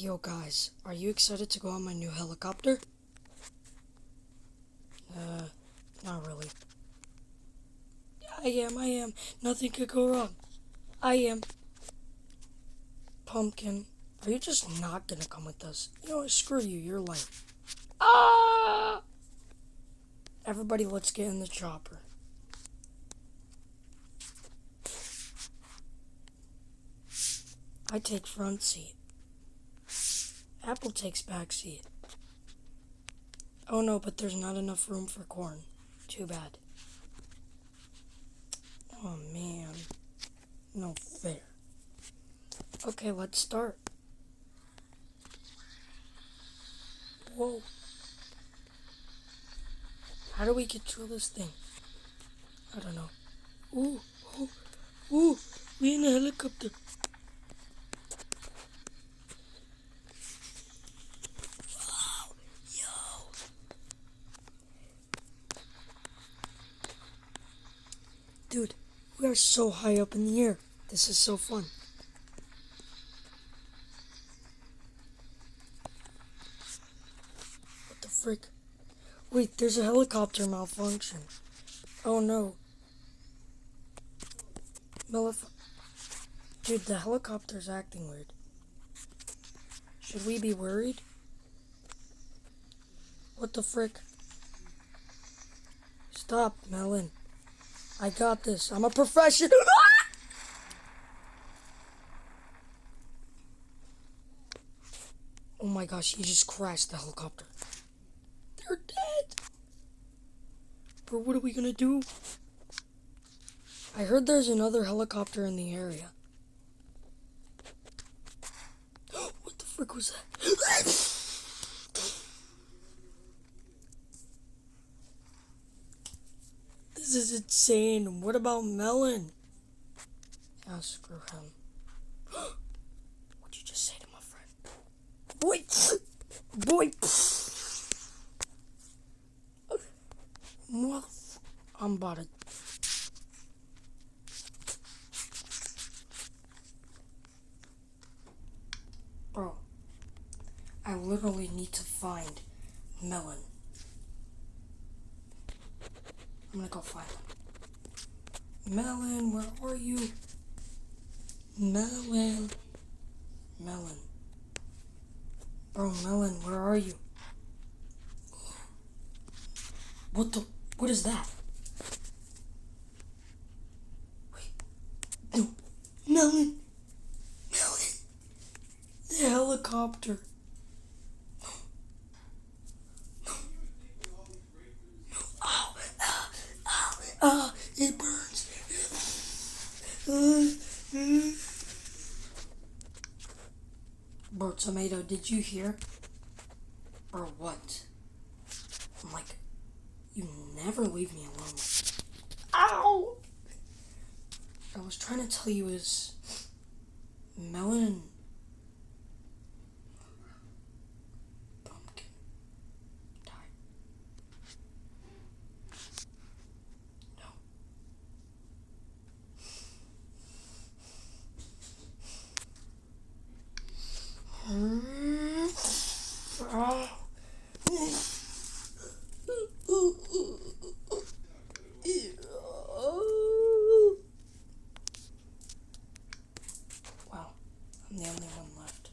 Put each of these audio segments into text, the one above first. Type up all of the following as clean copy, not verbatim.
Yo guys, are you excited to go on my new helicopter? Not really. I am. Nothing could go wrong. I am. Pumpkin, are you just not gonna come with us? You know what, screw you, you're lame. Ah! Everybody, let's get in the chopper. I take front seat. Apple takes back seat. Oh no, but there's not enough room for corn. Too bad. Oh man. No fair. Okay, let's start. Whoa. How do we control this thing? I don't know. Ooh, we in a helicopter. Wow, yo. Dude, we are so high up in the air. This is so fun. What the frick? Wait, there's a helicopter malfunction. Oh no. Dude, the helicopter's acting weird. Should we be worried? What the frick? Stop, Melon. I got this. I'm a professional. Oh my gosh, he just crashed the helicopter. They're dead. Bro, what are we gonna do? I heard there's another helicopter in the area. What the frick was that? This is insane. What about Melon? Ah, screw him. What'd you just say to my friend? Boy. I'm about to. Bro, I literally need to find Melon. I'm gonna go find him. Melon, where are you? Melon. Bro, Melon, where are you? What is that? Wait, no, Melon. The helicopter. It burns. Bro, Tomato, did you hear? Or what? I'm like, you never leave me alone. Ow! I was trying to tell you is Melon. Pumpkin. Die. Wow, I'm the only one left.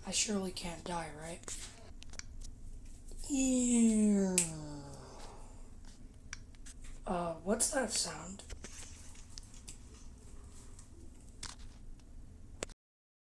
I surely can't die, right? What's that sound?